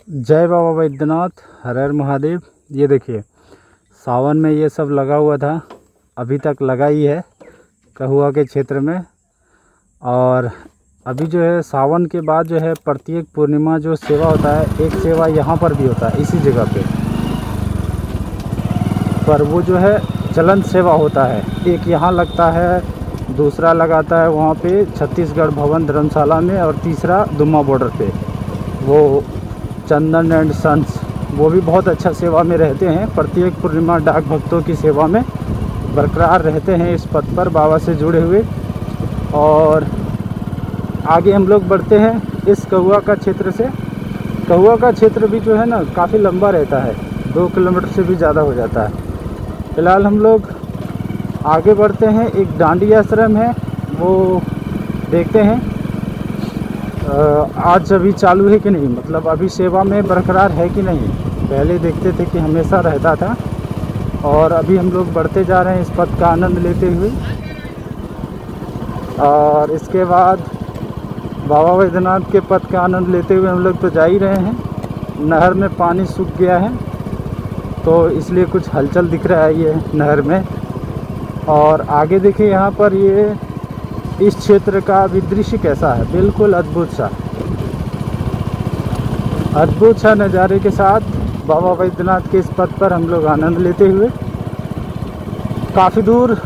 जय बाबा वैद्यनाथ, हर हर महादेव। ये देखिए सावन में ये सब लगा हुआ था, अभी तक लगा ही है कहुआ के क्षेत्र में। और अभी जो है सावन के बाद जो है प्रत्येक पूर्णिमा जो सेवा होता है, एक सेवा यहाँ पर भी होता है इसी जगह पे, पर वो जो है चलन सेवा होता है। एक यहाँ लगता है, दूसरा लगाता है वहाँ पे छत्तीसगढ़ भवन धर्मशाला में, और तीसरा दुम्मा बॉर्डर पे वो चंदन एंड सन्स, वो भी बहुत अच्छा सेवा में रहते हैं। प्रत्येक पूर्णिमा डाक भक्तों की सेवा में बरकरार रहते हैं इस पद पर बाबा से जुड़े हुए। और आगे हम लोग बढ़ते हैं इस कहुआ का क्षेत्र से। कहुआ का क्षेत्र भी जो है ना काफ़ी लंबा रहता है, 2 किलोमीटर से भी ज़्यादा हो जाता है। फ़िलहाल हम लोग आगे बढ़ते हैं, एक डांडी आश्रम है वो देखते हैं आज अभी चालू है कि नहीं, मतलब अभी सेवा में बरकरार है कि नहीं। पहले देखते थे कि हमेशा रहता था, और अभी हम लोग बढ़ते जा रहे हैं इस पथ का आनंद लेते हुए। और इसके बाद बाबा वैद्यनाथ के पथ का आनंद लेते हुए हम लोग तो जा ही रहे हैं। नहर में पानी सूख गया है तो इसलिए कुछ हलचल दिख रहा है ये नहर में। और आगे देखिए यहाँ पर ये इस क्षेत्र का भी दृश्य कैसा है, बिल्कुल अद्भुत सा नज़ारे के साथ बाबा वैद्यनाथ के इस पथ पर हम लोग आनंद लेते हुए। काफ़ी दूर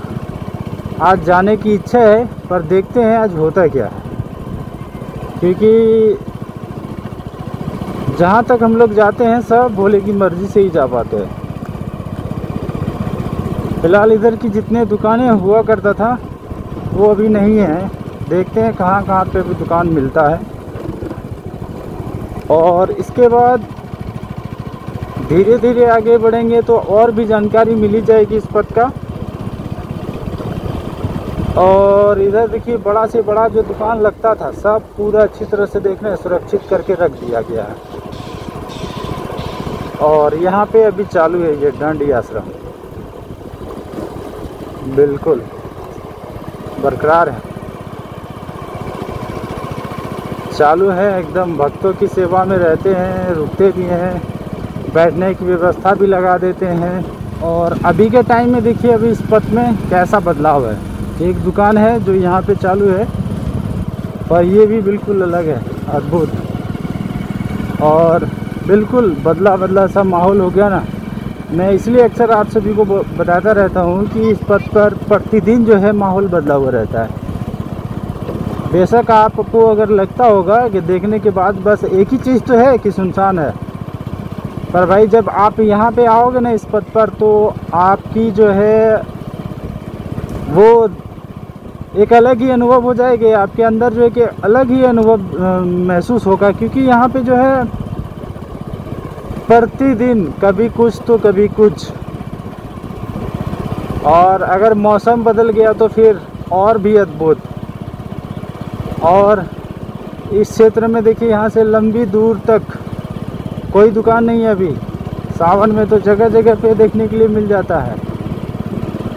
आज जाने की इच्छा है, पर देखते हैं आज होता क्या है, क्योंकि जहाँ तक हम लोग जाते हैं सब भोले की मर्ज़ी से ही जा पाते हैं। फ़िलहाल इधर की जितने दुकानें हुआ करता था वो अभी नहीं है, देखते हैं कहाँ पे भी दुकान मिलता है। और इसके बाद धीरे धीरे आगे बढ़ेंगे तो और भी जानकारी मिली जाएगी इस पथ का। और इधर देखिए बड़ा से बड़ा जो दुकान लगता था सब पूरा अच्छी तरह से देखने सुरक्षित करके रख दिया गया है। और यहाँ पे अभी चालू है ये डांडी आश्रम, बिल्कुल बरकरार है, चालू है एकदम। भक्तों की सेवा में रहते हैं, रुकते भी हैं, बैठने की व्यवस्था भी लगा देते हैं। और अभी के टाइम में देखिए अभी इस पथ में कैसा बदलाव है। एक दुकान है जो यहाँ पे चालू है, पर ये भी बिल्कुल अलग है, अद्भुत। और बिल्कुल बदला सा माहौल हो गया ना। मैं इसलिए अक्सर आप सभी को बताता रहता हूँ कि इस पथ पर प्रतिदिन जो है माहौल बदला हुआ रहता है। बेशक आपको अगर लगता होगा कि देखने के बाद बस एक ही चीज़ तो है कि सुनसान है, पर भाई जब आप यहाँ पे आओगे ना इस पथ पर, तो आपकी जो है वो एक अलग ही अनुभव हो जाएगा। आपके अंदर जो है कि अलग ही अनुभव महसूस होगा, क्योंकि यहाँ पे जो है प्रतिदिन कभी कुछ तो कभी कुछ। और अगर मौसम बदल गया तो फिर और भी अद्भुत। और इस क्षेत्र में देखिए यहाँ से लंबी दूर तक कोई दुकान नहीं है अभी। सावन में तो जगह जगह पे देखने के लिए मिल जाता है।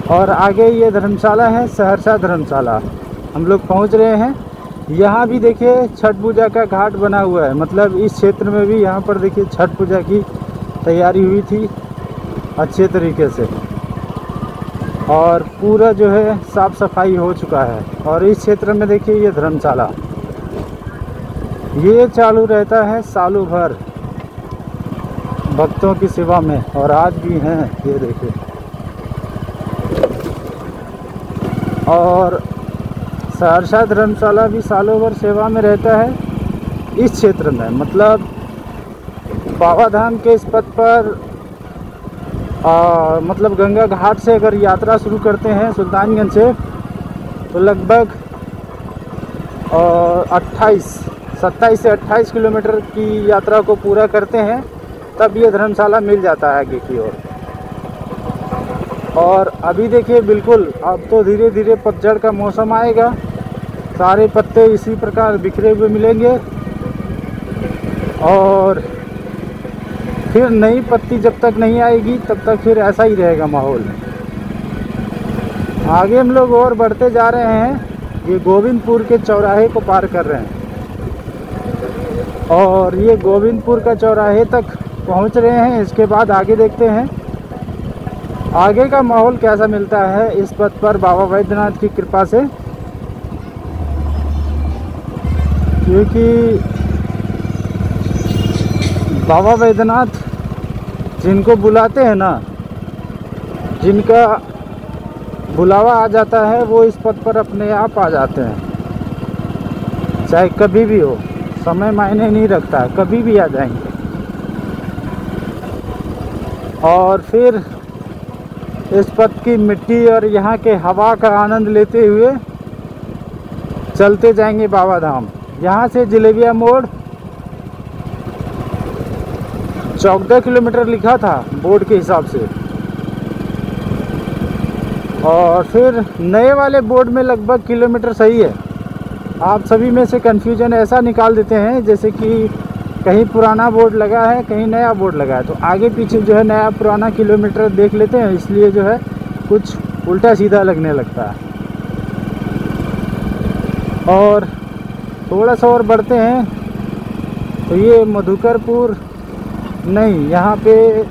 और आगे ये धर्मशाला है, सहरसा धर्मशाला, हम लोग पहुँच रहे हैं। यहाँ भी देखिए छठ पूजा का घाट बना हुआ है, मतलब इस क्षेत्र में भी यहाँ पर देखिए छठ पूजा की तैयारी हुई थी अच्छे तरीके से। और पूरा जो है साफ़ सफाई हो चुका है। और इस क्षेत्र में देखिए ये धर्मशाला, ये चालू रहता है सालों भर भक्तों की सेवा में, और आज भी हैं ये देखिए। और सहरसा धर्मशाला भी सालों भर सेवा में रहता है इस क्षेत्र में। मतलब बाबा धाम के इस पथ पर मतलब गंगा घाट से अगर यात्रा शुरू करते हैं सुल्तानगंज से, तो लगभग 27 से 28 किलोमीटर की यात्रा को पूरा करते हैं, तब ये धर्मशाला मिल जाता है आगे की ओर। और अभी देखिए बिल्कुल अब तो धीरे धीरे पतझड़ का मौसम आएगा, सारे पत्ते इसी प्रकार बिखरे हुए मिलेंगे। और फिर नई पत्ती जब तक नहीं आएगी तब तक फिर ऐसा ही रहेगा माहौल। आगे हम लोग और बढ़ते जा रहे हैं, ये गोविंदपुर के चौराहे को पार कर रहे हैं। और ये गोविंदपुर का चौराहे तक पहुंच रहे हैं। इसके बाद आगे देखते हैं आगे का माहौल कैसा मिलता है इस पथ पर बाबा वैद्यनाथ की कृपा से, क्योंकि बाबा वैद्यनाथ जिनको बुलाते हैं ना, जिनका बुलावा आ जाता है वो इस पथ पर अपने आप आ जाते हैं, चाहे कभी भी हो, समय मायने नहीं रखता है, कभी भी आ जाएंगे। और फिर इस पथ की मिट्टी और यहाँ के हवा का आनंद लेते हुए चलते जाएंगे बाबा धाम। यहाँ से जलेबिया मोड़ 14 किलोमीटर लिखा था बोर्ड के हिसाब से, और फिर नए वाले बोर्ड में लगभग किलोमीटर सही है। आप सभी में से कन्फ्यूजन ऐसा निकाल देते हैं जैसे कि कहीं पुराना बोर्ड लगा है कहीं नया बोर्ड लगा है, तो आगे पीछे जो है नया पुराना किलोमीटर देख लेते हैं, इसलिए जो है कुछ उल्टा सीधा लगने लगता है। और थोड़ा सा और बढ़ते हैं तो ये मधुकरपुर नहीं, यहाँ पे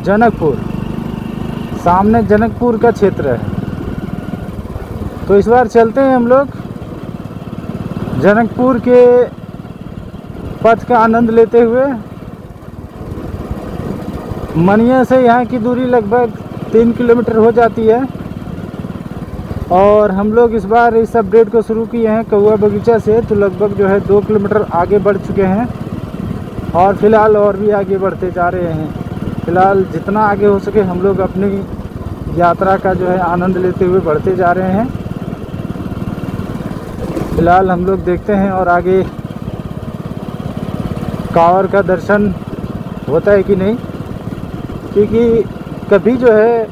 जनकपुर, सामने जनकपुर का क्षेत्र है। तो इस बार चलते हैं हम लोग जनकपुर के पथ का आनंद लेते हुए। मनिया से यहाँ की दूरी लगभग 3 किलोमीटर हो जाती है, और हम लोग इस बार इस अपडेट को शुरू किए हैं कौआ बगीचा से, तो लगभग जो है 2 किलोमीटर आगे बढ़ चुके हैं, और फिलहाल और भी आगे बढ़ते जा रहे हैं। फिलहाल जितना आगे हो सके हम लोग अपनी यात्रा का जो है आनंद लेते हुए बढ़ते जा रहे हैं। फिलहाल हम लोग देखते हैं और आगे कांवर का दर्शन होता है कि नहीं, क्योंकि कभी जो है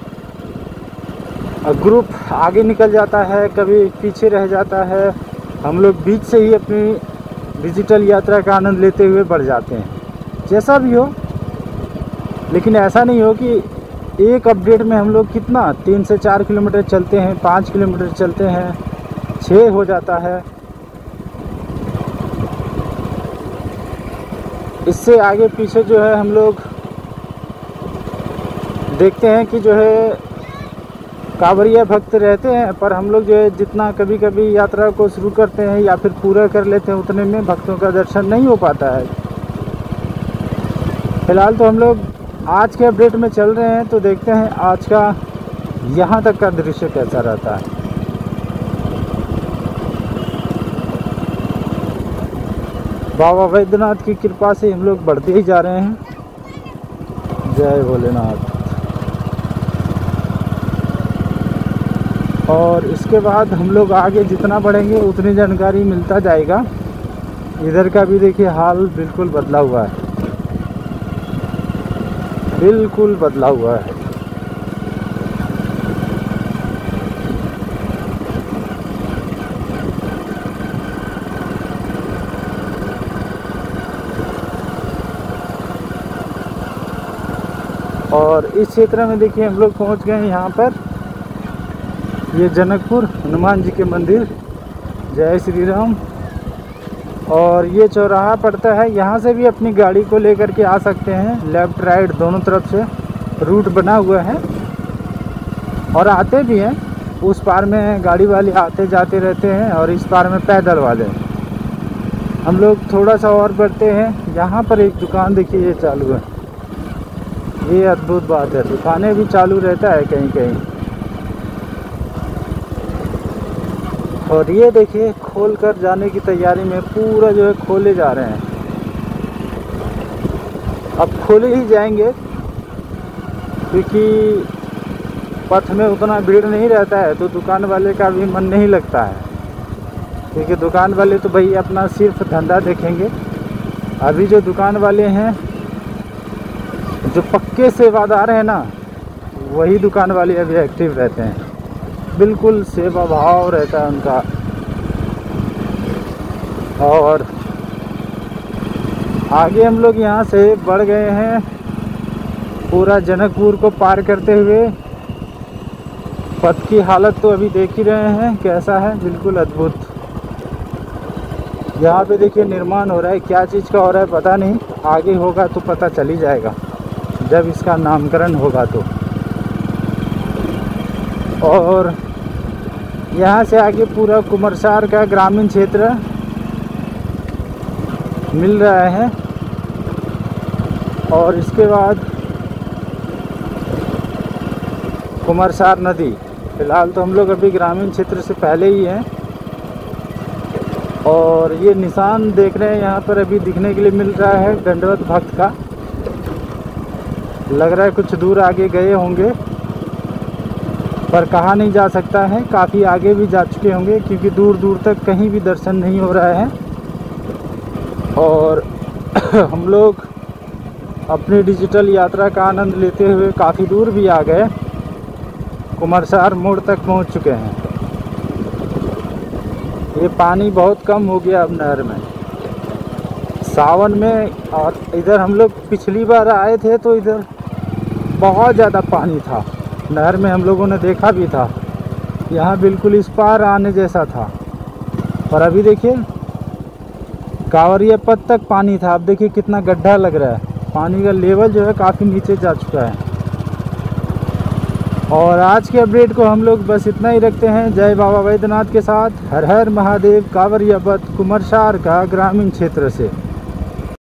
ग्रुप आगे निकल जाता है, कभी पीछे रह जाता है। हम लोग बीच से ही अपनी डिजिटल यात्रा का आनंद लेते हुए बढ़ जाते हैं, जैसा भी हो। लेकिन ऐसा नहीं हो कि एक अपडेट में हम लोग कितना 3 से 4 किलोमीटर चलते हैं, 5 किलोमीटर चलते हैं, 6 हो जाता है। इससे आगे पीछे जो है हम लोग देखते हैं कि जो है कांवरिया भक्त रहते हैं, पर हम लोग जो है जितना कभी कभी यात्रा को शुरू करते हैं या फिर पूरा कर लेते हैं उतने में भक्तों का दर्शन नहीं हो पाता है। फिलहाल तो हम लोग आज के अपडेट में चल रहे हैं, तो देखते हैं आज का यहाँ तक का दृश्य कैसा रहता है। बाबा वैद्यनाथ की कृपा से हम लोग बढ़ते ही जा रहे हैं। जय भोलेनाथ। और इसके बाद हम लोग आगे जितना बढ़ेंगे उतनी जानकारी मिलता जाएगा। इधर का भी देखिए हाल बिल्कुल बदला हुआ है, बिल्कुल बदला हुआ है। और इस क्षेत्र में देखिए हम लोग पहुंच गए हैं यहाँ पर, ये जनकपुर हनुमान जी के मंदिर। जय श्री राम। और ये चौराहा पड़ता है, यहाँ से भी अपनी गाड़ी को लेकर के आ सकते हैं। लेफ़्ट राइट दोनों तरफ से रूट बना हुआ है, और आते भी हैं। उस पार में गाड़ी वाले आते जाते रहते हैं और इस पार में पैदल वाले। हम लोग थोड़ा सा और बढ़ते हैं। यहाँ पर एक दुकान देखिए ये चालू है, ये अद्भुत बात है, दुकानें भी चालू रहता है कहीं कहीं। और ये देखिए खोल कर जाने की तैयारी में पूरा जो है खोले जा रहे हैं। अब खोले ही जाएंगे क्योंकि पथ में उतना भीड़ नहीं रहता है, तो दुकान वाले का भी मन नहीं लगता है, क्योंकि दुकान वाले तो भाई अपना सिर्फ धंधा देखेंगे। अभी जो दुकान वाले हैं, जो पक्के सेवादार हैं ना, वही दुकान वाले अभी एक्टिव रहते हैं। बिल्कुल सेवा भाव रहता है उनका। और आगे हम लोग यहाँ से बढ़ गए हैं, पूरा जनकपुर को पार करते हुए। पथ की हालत तो अभी देख ही रहे हैं कैसा है, बिल्कुल अद्भुत। यहाँ पे देखिए निर्माण हो रहा है, क्या चीज़ का हो रहा है पता नहीं, आगे होगा तो पता चल ही जाएगा जब इसका नामकरण होगा तो। और यहाँ से आगे पूरा कुमरसार का ग्रामीण क्षेत्र मिल रहा है। और इसके बाद कुमरसार नदी। फ़िलहाल तो हम लोग अभी ग्रामीण क्षेत्र से पहले ही हैं। और ये निशान देख रहे हैं यहाँ पर अभी दिखने के लिए मिल रहा है दंडवत भक्त का। लग रहा है कुछ दूर आगे गए होंगे, पर कहा नहीं जा सकता है, काफ़ी आगे भी जा चुके होंगे क्योंकि दूर दूर तक कहीं भी दर्शन नहीं हो रहा है। और हम लोग अपनी डिजिटल यात्रा का आनंद लेते हुए काफ़ी दूर भी आ गए, कुमरसार मोड़ तक पहुंच चुके हैं। ये पानी बहुत कम हो गया अब नहर में सावन में। और इधर हम लोग पिछली बार आए थे तो इधर बहुत ज़्यादा पानी था नहर में, हम लोगों ने देखा भी था। यहाँ बिल्कुल इस पार आने जैसा था, पर अभी देखिए कांवरिया पथ तक पानी था। अब देखिए कितना गड्ढा लग रहा है, पानी का लेवल जो है काफ़ी नीचे जा चुका है। और आज के अपडेट को हम लोग बस इतना ही रखते हैं। जय बाबा वैद्यनाथ के साथ हर हर महादेव, कांवरिया पथ कुमरसार का ग्रामीण क्षेत्र से।